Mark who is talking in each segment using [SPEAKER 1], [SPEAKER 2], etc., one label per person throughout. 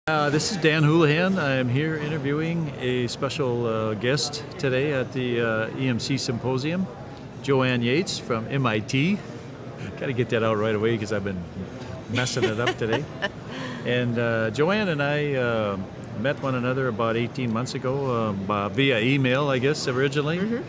[SPEAKER 1] This is Dan Hoolihan. I'm here interviewing a special guest today at the EMC Symposium, Joann Yates from MIT. Got to get that out right away because I've been messing it up today. And Joann and I met one another about 18 months ago via email, I guess, originally.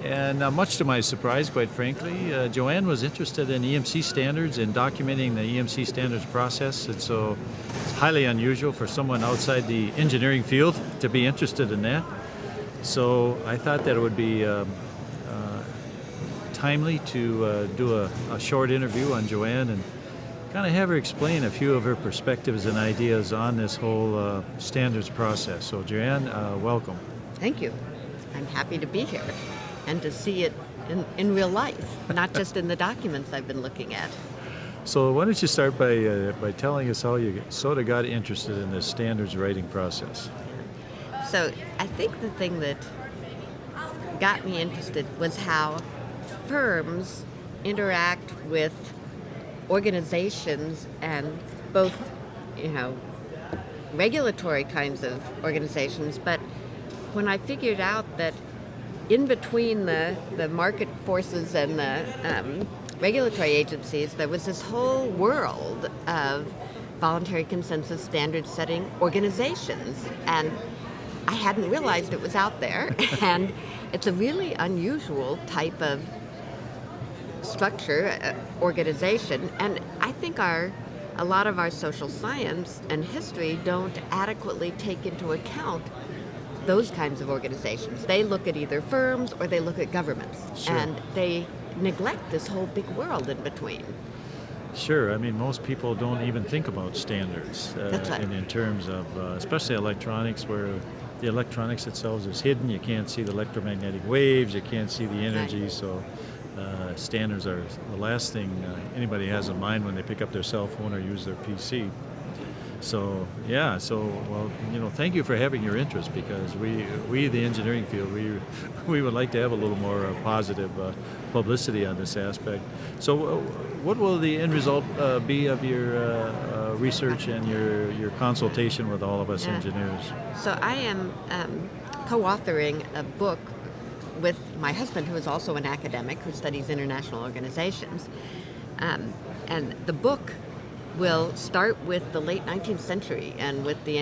[SPEAKER 1] And much to my surprise, quite frankly, Joann was interested in EMC standards and documenting the EMC standards process. And so it's highly unusual for someone outside the engineering field to be interested in that. So I thought that it would be timely to do a short interview on Joann and kind of have her explain a few of her perspectives and ideas on this whole standards process. So Joann, welcome.
[SPEAKER 2] Thank you. I'm happy to be here and to see it in real life, not just in the documents I've been looking at.
[SPEAKER 1] So why don't you start by telling us how you sort of got interested in this standards writing process?
[SPEAKER 2] So I think the thing that got me interested was how firms interact with organizations, and both, regulatory kinds of organizations, but when I figured out that in between the market forces and the regulatory agencies, there was this whole world of voluntary consensus standard setting organizations, and I hadn't realized it was out there. And it's a really unusual type of structure, organization, and I think a lot of our social science and history don't adequately take into account those kinds of organizations. They look at either firms or they look at governments.
[SPEAKER 1] Sure.
[SPEAKER 2] And they neglect this whole big world in between.
[SPEAKER 1] Sure. I mean, most people don't even think about standards
[SPEAKER 2] That's right.
[SPEAKER 1] in terms of, especially electronics, where the electronics itself is hidden. You can't see the electromagnetic waves. You can't see the energy.
[SPEAKER 2] Right.
[SPEAKER 1] So standards are the last thing anybody has in mind when they pick up their cell phone or use their PC. So well, thank you for having your interest, because we the engineering field, we would like to have a little more positive publicity on this aspect. So what will the end result be of your research and your consultation with all of us engineers?
[SPEAKER 2] So I am co-authoring a book with my husband, who is also an academic who studies international organizations. And the book will start with the late 19th century and with the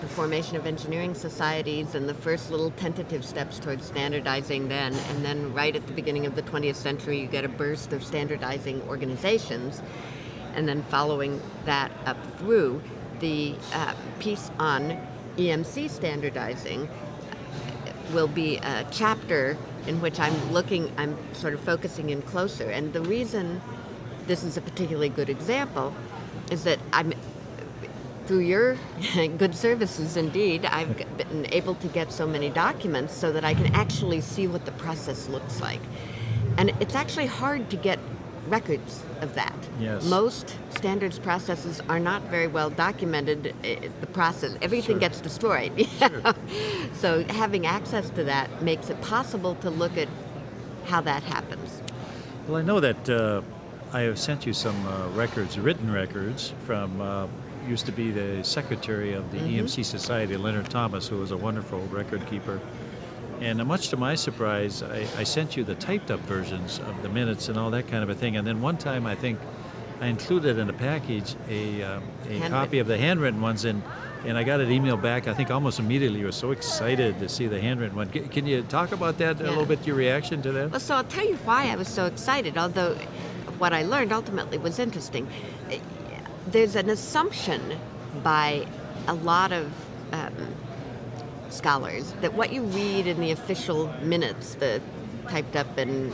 [SPEAKER 2] formation of engineering societies and the first little tentative steps towards standardizing then. And then right at the beginning of the 20th century, you get a burst of standardizing organizations. And then following that up through, the piece on EMC standardizing will be a chapter in which I'm sort of focusing in closer. And the reason this is a particularly good example is that through your good services indeed, I've been able to get so many documents so that I can actually see what the process looks like. And it's actually hard to get records of that.
[SPEAKER 1] Yes.
[SPEAKER 2] Most standards processes are not very well documented, the process. Everything
[SPEAKER 1] Sure.
[SPEAKER 2] gets destroyed.
[SPEAKER 1] Sure.
[SPEAKER 2] So having access to that makes it possible to look at how that happens.
[SPEAKER 1] Well, I know that I have sent you some written records from used to be the secretary of the EMC Society, Leonard Thomas, who was a wonderful record keeper. And much to my surprise, I sent you the typed up versions of the minutes and all that kind of a thing. And then one time, I think I included in a package a copy of the handwritten ones, and I got an email back, I think almost immediately. You were so excited to see the handwritten one. Can you talk about that a little bit, your reaction to that?
[SPEAKER 2] Well, so I'll tell you why I was so excited, although what I learned ultimately was interesting. There's an assumption by a lot of scholars that what you read in the official minutes, the typed up and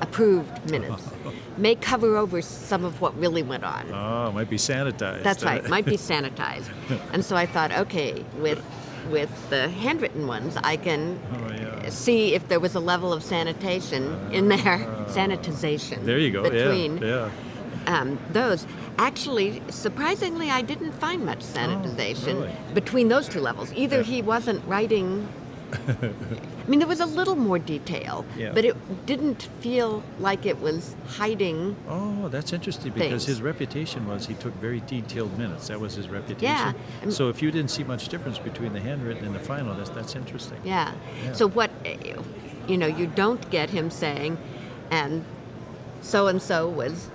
[SPEAKER 2] approved minutes, may cover over some of what really went on.
[SPEAKER 1] Oh, it might be sanitized.
[SPEAKER 2] That's right, might be sanitized. And so I thought, okay, with the handwritten ones, I can see if there was a level of sanitation in there, sanitization.
[SPEAKER 1] There you go,
[SPEAKER 2] between
[SPEAKER 1] yeah.
[SPEAKER 2] those. Actually, surprisingly, I didn't find much sanitization
[SPEAKER 1] really?
[SPEAKER 2] between those two levels. Either he wasn't writing I mean, there was a little more detail,
[SPEAKER 1] Yeah.
[SPEAKER 2] but it didn't feel like it was hiding.
[SPEAKER 1] Oh, that's interesting because
[SPEAKER 2] Things.
[SPEAKER 1] his reputation was he took very detailed minutes. That was his reputation.
[SPEAKER 2] Yeah.
[SPEAKER 1] So if you didn't see much difference between the handwritten and the final, that's interesting.
[SPEAKER 2] Yeah.
[SPEAKER 1] Yeah.
[SPEAKER 2] So what, you don't get him saying, and so was,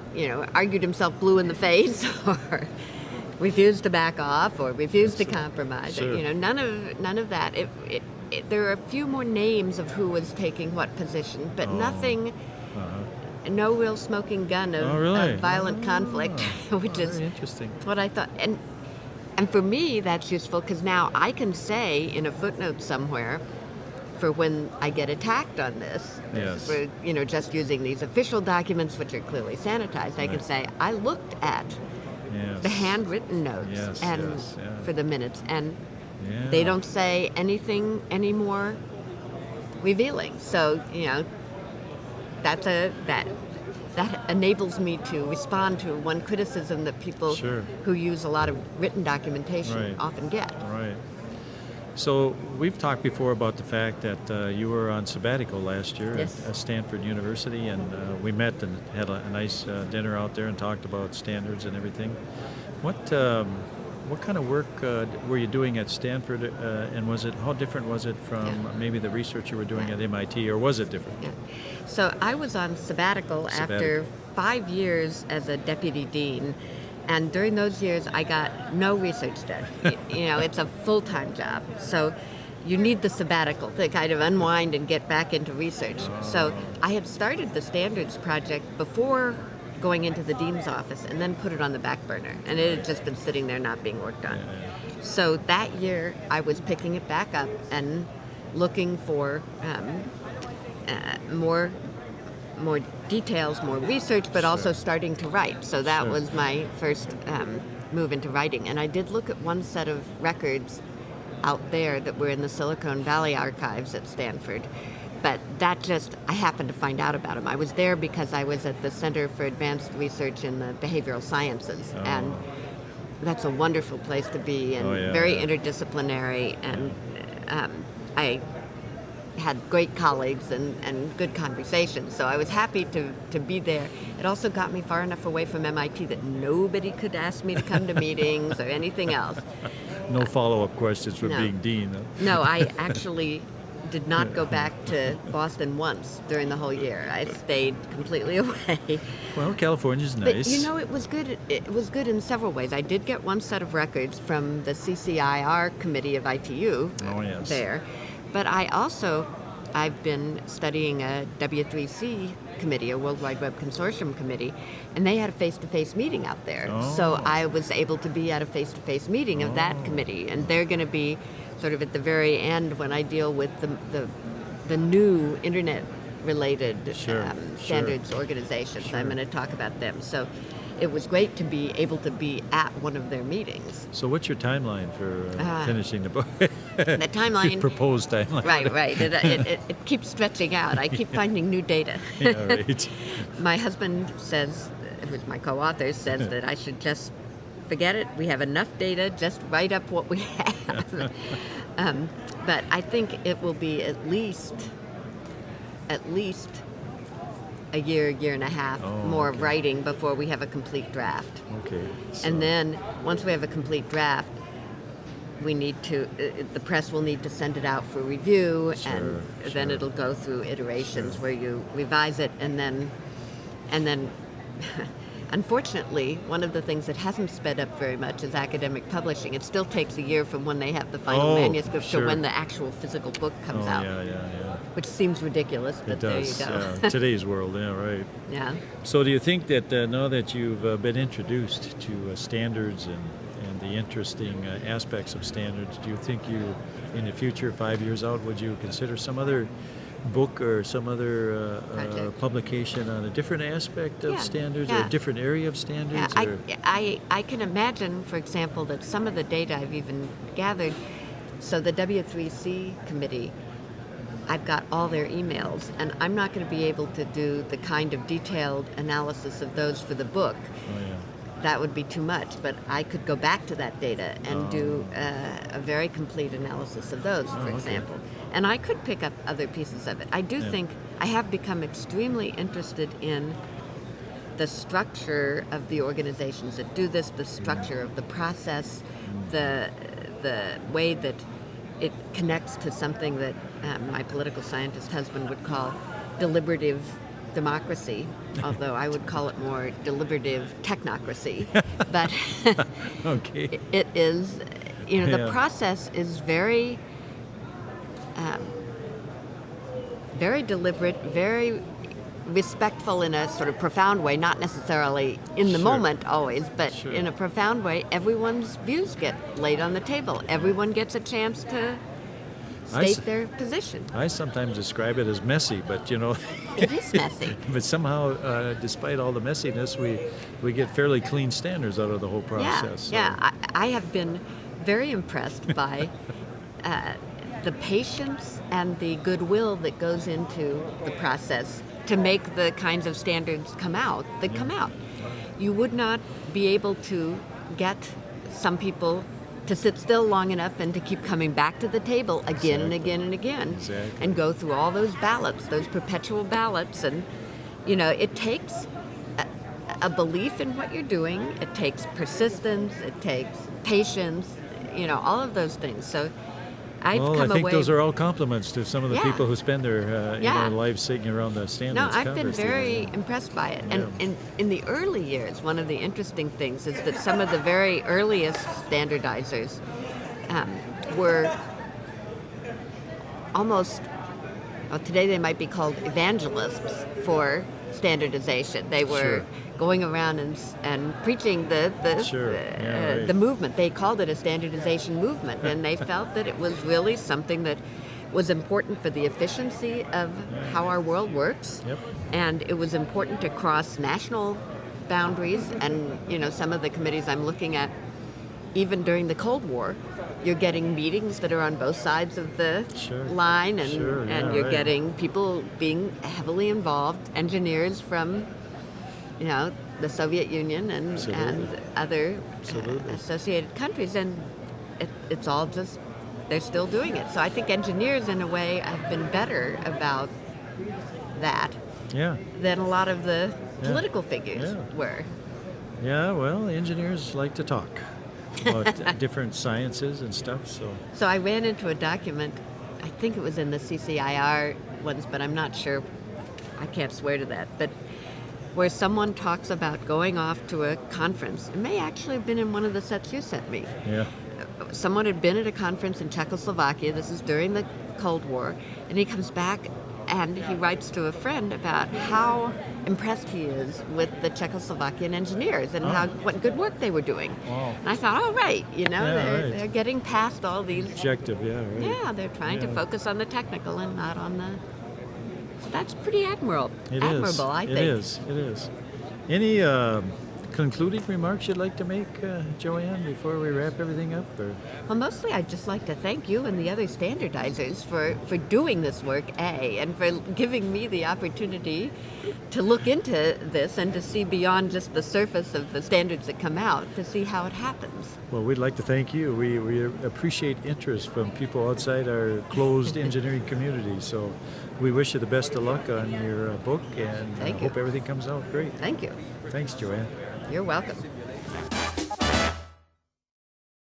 [SPEAKER 2] argued himself blue in the face or refused to back off or refused to compromise.
[SPEAKER 1] Sure.
[SPEAKER 2] None of that. There are a few more names of who was taking what position, but nothing,
[SPEAKER 1] Uh-huh.
[SPEAKER 2] no real smoking gun of,
[SPEAKER 1] Oh, really?
[SPEAKER 2] of violent conflict, which is
[SPEAKER 1] Very interesting.
[SPEAKER 2] what I thought. And for me, that's useful because now I can say in a footnote somewhere, for when I get attacked on this,
[SPEAKER 1] Yes.
[SPEAKER 2] for just using these official documents, which are clearly sanitized, I can
[SPEAKER 1] Right.
[SPEAKER 2] say I looked at
[SPEAKER 1] Yes.
[SPEAKER 2] the handwritten notes
[SPEAKER 1] Yes,
[SPEAKER 2] and
[SPEAKER 1] yes, yeah.
[SPEAKER 2] for the minutes, and
[SPEAKER 1] Yeah.
[SPEAKER 2] they don't say anything any more revealing. So that enables me to respond to one criticism that people
[SPEAKER 1] Sure.
[SPEAKER 2] who use a lot of written documentation
[SPEAKER 1] Right.
[SPEAKER 2] often get.
[SPEAKER 1] Right. So we've talked before about the fact that you were on sabbatical last year
[SPEAKER 2] Yes.
[SPEAKER 1] at Stanford University, and we met and had a nice dinner out there and talked about standards and everything. What kind of work were you doing at Stanford, and how different was it from maybe the research you were doing at MIT, or was it different?
[SPEAKER 2] Yeah. So I was on sabbatical after 5 years as a deputy dean. And during those years, I got no research done. It's a full-time job. So you need the sabbatical to kind of unwind and get back into research. So I had started the standards project before going into the dean's office and then put it on the back burner. And it had just been sitting there not being worked on. So that year, I was picking it back up and looking for more details, more research, but also starting to write. So that
[SPEAKER 1] Sure.
[SPEAKER 2] was my first move into writing. And I did look at one set of records out there that were in the Silicon Valley archives at Stanford. But I happened to find out about them. I was there because I was at the Center for Advanced Research in the Behavioral Sciences. And that's a wonderful place to be and very interdisciplinary. And I had great colleagues and good conversations, so I was happy to be there. It also got me far enough away from MIT that nobody could ask me to come to meetings or anything else.
[SPEAKER 1] No follow-up questions for
[SPEAKER 2] No.
[SPEAKER 1] being dean. Huh?
[SPEAKER 2] No, I actually did not go back to Boston once during the whole year. I stayed completely away.
[SPEAKER 1] Well, California's nice.
[SPEAKER 2] But it was good. It was good in several ways. I did get one set of records from the CCIR committee of ITU there. But I've been studying a W3C committee, a World Wide Web Consortium committee, and they had a face-to-face meeting out there. So I was able to be at a face-to-face meeting of that committee, and they're going to be sort of at the very end when I deal with the new internet-related standards organizations.
[SPEAKER 1] Sure.
[SPEAKER 2] I'm going to talk about them. So it was great to be able to be at one of their meetings.
[SPEAKER 1] So what's your timeline for finishing the book?
[SPEAKER 2] The timeline.
[SPEAKER 1] Proposed timeline.
[SPEAKER 2] Right. It keeps stretching out. I keep finding new data.
[SPEAKER 1] Yeah, right.
[SPEAKER 2] My husband says, who's my co-author, says that I should just forget it. We have enough data. Just write up what we have. But I think it will be at least a year and a half more of writing before we have a complete draft.
[SPEAKER 1] Okay. So,
[SPEAKER 2] And then once we have a complete draft, we need to, the press will need to send it out for review, and then it'll go through iterations where you revise it, and then unfortunately, one of the things that hasn't sped up very much is academic publishing. It still takes a year from when they have the final manuscript to when the actual physical book comes out.
[SPEAKER 1] Yeah.
[SPEAKER 2] Which seems ridiculous, but
[SPEAKER 1] It does.
[SPEAKER 2] there you go.
[SPEAKER 1] Yeah. Today's world, right.
[SPEAKER 2] Yeah.
[SPEAKER 1] So do you think that now that you've been introduced to standards and the interesting aspects of standards, do you think you, in the future, 5 years out, would you consider some other book or some other publication on a different aspect of standards or a different area of standards?
[SPEAKER 2] I can imagine, for example, that some of the data I've even gathered, so the W3C committee, I've got all their emails, and I'm not going to be able to do the kind of detailed analysis of those for the book. that would be too much, but I could go back to that data and do a very complete analysis of those, for example. And I could pick up other pieces of it. I do think I have become extremely interested in the structure of the organizations that do this, the structure of the process, the way that it connects to something that my political scientist husband would call deliberative democracy, although I would call it more deliberative technocracy. But
[SPEAKER 1] Okay.
[SPEAKER 2] it is, the process is very, very deliberate, very respectful in a sort of profound way, not necessarily in the moment always, but in a profound way. Everyone's views get laid on the table. Everyone gets a chance to state their position.
[SPEAKER 1] I sometimes describe it as messy, but
[SPEAKER 2] It is messy.
[SPEAKER 1] but somehow, despite all the messiness, we get fairly clean standards out of the whole process.
[SPEAKER 2] I have been very impressed by the patience and the goodwill that goes into the process to make the kinds of standards come out that come out. You would not be able to get some people to sit still long enough and to keep coming back to the table again and again and again and go through all those ballots, those perpetual ballots. And, it takes a belief in what you're doing. It takes persistence. It takes patience, all of those things. So I
[SPEAKER 1] think those are all compliments to some of the people who spend their lives sitting around the standards.
[SPEAKER 2] No, I've been very impressed by it. And in the early years, one of the interesting things is that some of the very earliest standardizers were almost, today they might be called evangelists for standardization. They were going around and preaching the movement. They called it a standardization movement, and they felt that it was really something that was important for the efficiency of how our world works, and it was important to cross national boundaries. And some of the committees I'm looking at, even during the Cold War, you're getting meetings that are on both sides of the line, and you're getting people being heavily involved, engineers from the Soviet Union and other associated countries, and it's all just, they're still doing it. So I think engineers, in a way, have been better about that than a lot of the political figures were.
[SPEAKER 1] Yeah, well, engineers like to talk about different sciences and stuff. So
[SPEAKER 2] I ran into a document, I think it was in the CCIR ones, but I'm not sure. I can't swear to that. But where someone talks about going off to a conference. It may actually have been in one of the sets you sent me.
[SPEAKER 1] Yeah.
[SPEAKER 2] Someone had been at a conference in Czechoslovakia. This is during the Cold War. And he comes back and he writes to a friend about how impressed he is with the Czechoslovakian engineers and what good work they were doing.
[SPEAKER 1] Wow.
[SPEAKER 2] And I thought, they're getting past all these...
[SPEAKER 1] Objective,
[SPEAKER 2] Yeah, they're trying to focus on the technical and not on the... So that's pretty admirable, I think.
[SPEAKER 1] It is. Any concluding remarks you'd like to make, Joann, before we wrap everything up? Or?
[SPEAKER 2] Well, mostly I'd just like to thank you and the other standardizers for doing this work, and for giving me the opportunity to look into this and to see beyond just the surface of the standards that come out, to see how it happens.
[SPEAKER 1] Well, we'd like to thank you. We appreciate interest from people outside our closed engineering community. So we wish you the best of luck on your book, and hope everything comes out great.
[SPEAKER 2] Thank you.
[SPEAKER 1] Thanks, Joann.
[SPEAKER 2] You're welcome.